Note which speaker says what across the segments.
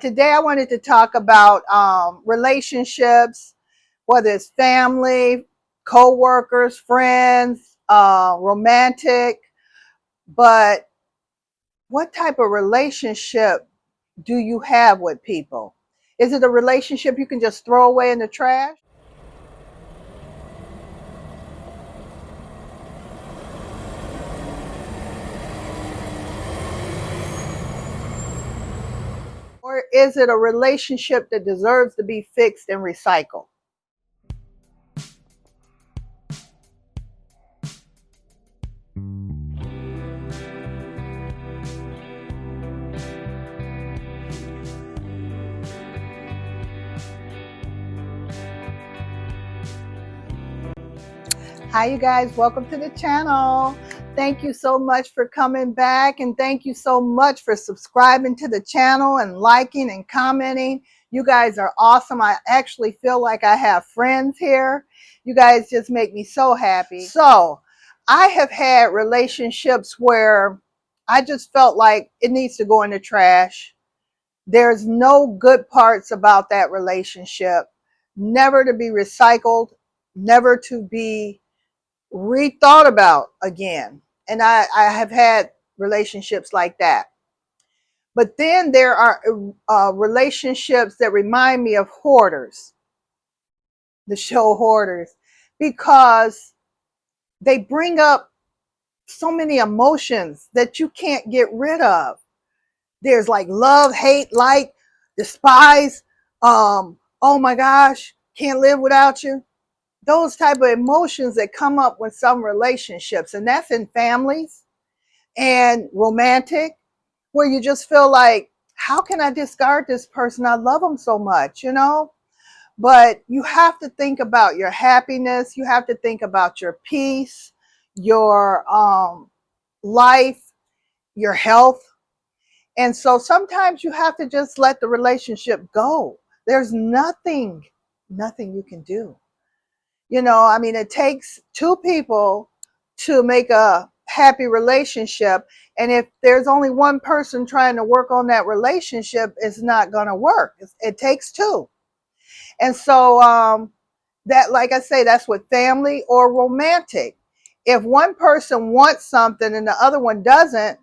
Speaker 1: Today I wanted to talk about relationships, whether it's family, co-workers, friends, romantic, but what type of relationship do you have with people? Is it a relationship you can just throw away in the trash? Or is it a relationship that deserves to be fixed and recycled? Hi, you guys. Welcome to the channel. Thank you so much for coming back, and thank you so much for subscribing to the channel and liking and commenting. You guys are awesome. I actually feel like I have friends here. You guys just make me so happy. So I have had relationships where I just felt like it needs to go in the trash. There's no good parts about that relationship. Never to be recycled, never to be rethought about again. And I have had relationships like that. But then there are relationships that remind me of Hoarders, the show Hoarders, because they bring up so many emotions that you can't get rid of. There's like love, hate, like, despise, oh my gosh, can't live without you. Those type of emotions that come up with some relationships, and that's in families and romantic, where you just feel like, how can I discard this person? I love them so much, you know? But you have to think about your happiness. You have to think about your peace, your life, your health. And so sometimes you have to just let the relationship go. There's nothing you can do. You know, I mean, it takes two people to make a happy relationship. And if there's only one person trying to work on that relationship, it's not going to work. It takes two. And so that, like I say, that's with family or romantic. If one person wants something and the other one doesn't,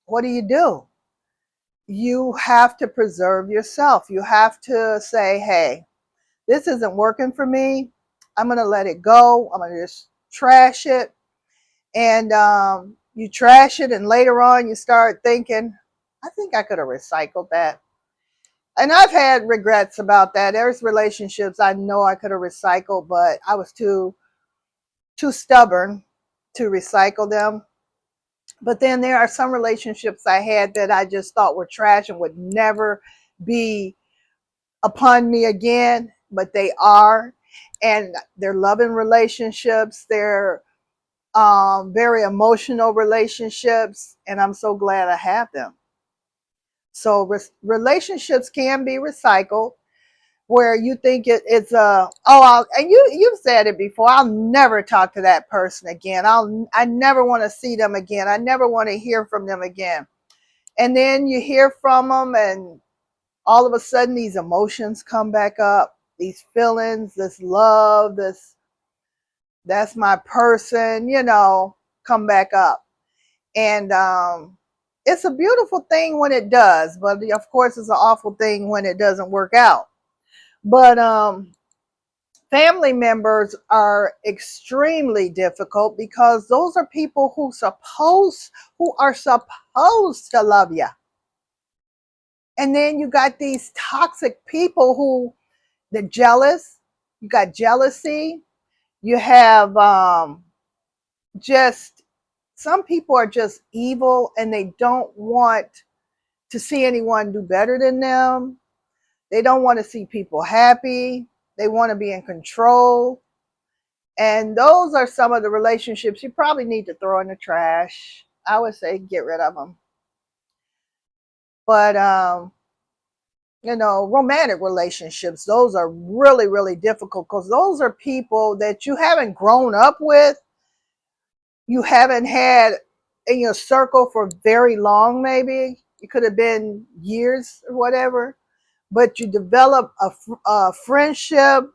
Speaker 1: what do? You have to preserve yourself. You have to say, hey, this isn't working for me. I'm going to let it go. I'm going to just trash it. And you trash it, and later on you start thinking, I think I could have recycled that. And I've had regrets about that. There's relationships I know I could have recycled, but I was too stubborn to recycle them. But then there are some relationships I had that I just thought were trash and would never be upon me again, but they are. And they're loving relationships. They're very emotional relationships, and I'm so glad I have them. So relationships can be recycled, where you think it's a and you've said it before. I'll never talk to that person again. I never want to see them again. I never want to hear from them again. And then you hear from them, and all of a sudden these emotions come back up, these feelings, this love, this that's my person, you know, come back up. And it's a beautiful thing when it does, but of course it's an awful thing when it doesn't work out. But family members are extremely difficult, because those are people who are supposed to love you. And then you got these toxic people who they're jealous. You got jealousy. You have just some people are just evil, and they don't want to see anyone do better than them. They don't want to see people happy. They want to be in control. And those are some of the relationships you probably need to throw in the trash. I would say get rid of them. But you know, romantic relationships, those are really, really difficult, because those are people that you haven't grown up with. You haven't had in your circle for very long. Maybe it could have been years or whatever. but you develop a friendship,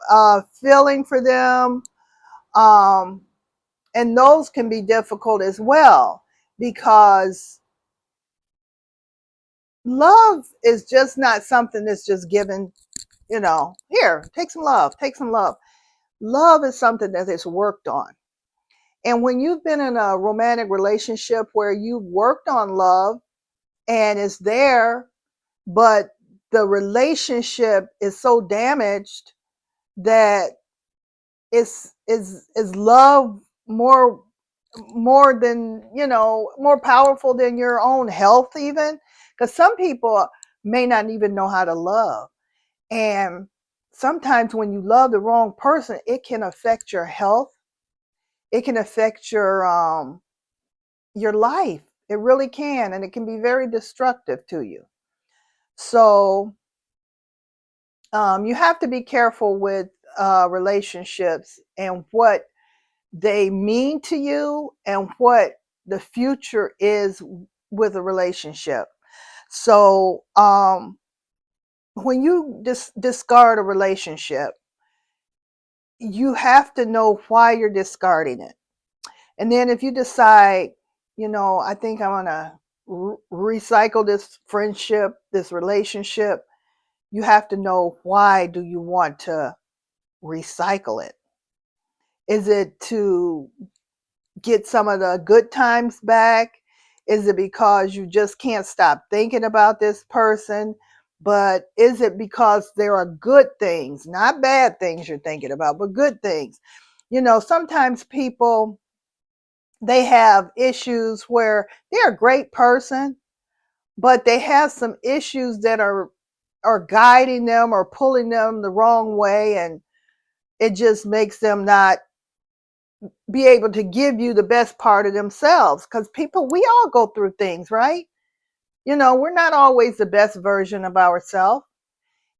Speaker 1: feeling for them. Um, and those can be difficult as well, because love is just not something that's just given, here, take some love, take some love. Love is something that is worked on. And when you've been in a romantic relationship where you've worked on love and it's there, but the relationship is so damaged that is love more than, more powerful than your own health even, because some people may not even know how to love. And sometimes when you love the wrong person, it can affect your health. It can affect your life. It really can, and it can be very destructive to you. So you have to be careful with relationships and what they mean to you and what the future is with a relationship. So when you discard a relationship, you have to know why you're discarding it. And then if you decide, I think I'm going to recycle this friendship, this relationship, you have to know, why do you want to recycle it? Is it to get some of the good times back? Is it because you just can't stop thinking about this person? But is it because there are good things, not bad things you're thinking about, but good things? Sometimes people, they have issues where they're a great person, but they have some issues that are guiding them or pulling them the wrong way, and it just makes them not be able to give you the best part of themselves. Because people, we all go through things, right? We're not always the best version of ourselves.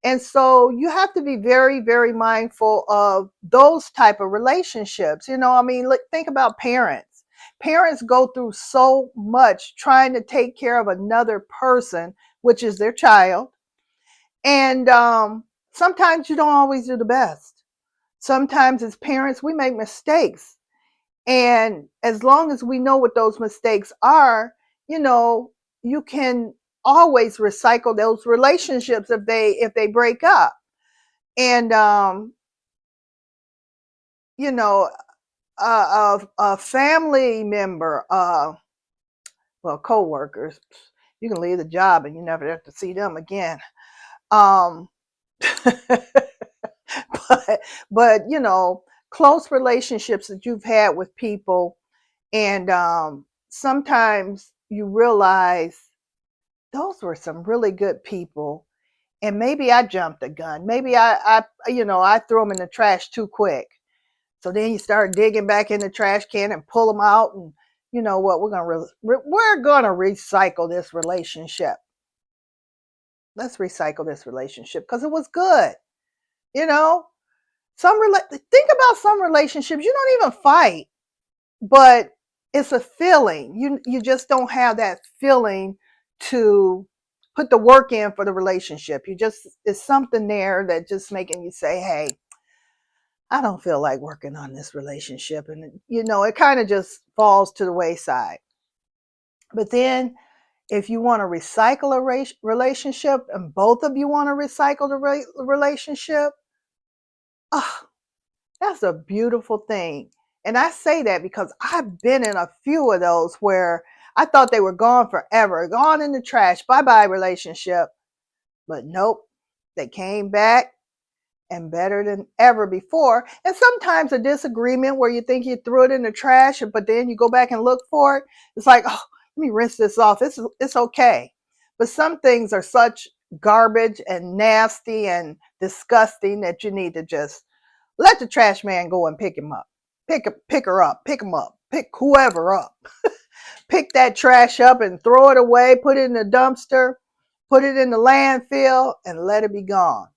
Speaker 1: And so you have to be very, very mindful of those type of relationships. Look, think about parents. Parents go through so much trying to take care of another person, which is their child. And sometimes you don't always do the best. Sometimes as parents, we make mistakes. And as long as we know what those mistakes are, you can always recycle those relationships if they break up. And you know, a family member, co-workers, you can leave the job and you never have to see them again. Um, but close relationships that you've had with people, and sometimes you realize those were some really good people, and maybe I jumped the gun. Maybe I threw them in the trash too quick. So then you start digging back in the trash can and pull them out, and you know what? We're gonna recycle this relationship. Let's recycle this relationship because it was good. You know, think about some relationships. You don't even fight, but it's a feeling. You just don't have that feeling to put the work in for the relationship. It's something there that just making you say, "Hey, I don't feel like working on this relationship," and it kind of just falls to the wayside. But then, if you want to recycle a relationship, and both of you want to recycle the relationship, oh, that's a beautiful thing. And I say that because I've been in a few of those where I thought they were gone forever, gone in the trash, bye bye relationship. But nope, they came back and better than ever before. And sometimes a disagreement where you think you threw it in the trash, but then you go back and look for it. It's like, oh, let me rinse this off. It's okay. But some things are such garbage and nasty and disgusting that you need to just let the trash man go and pick him up. Pick her up, pick him up, pick whoever up. Pick that trash up and throw it away, put it in the dumpster, put it in the landfill, and let it be gone.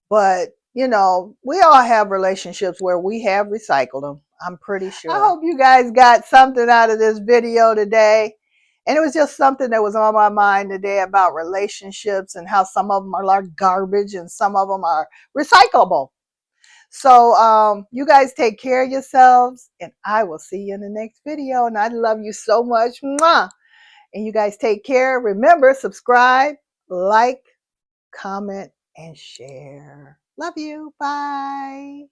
Speaker 1: But, we all have relationships where we have recycled them. I'm pretty sure. I hope you guys got something out of this video today. And it was just something that was on my mind today about relationships and how some of them are like garbage and some of them are recyclable. So you guys take care of yourselves, and I will see you in the next video. And I love you so much. Mwah! And you guys take care. Remember, subscribe, like, comment, and share. Love you. Bye.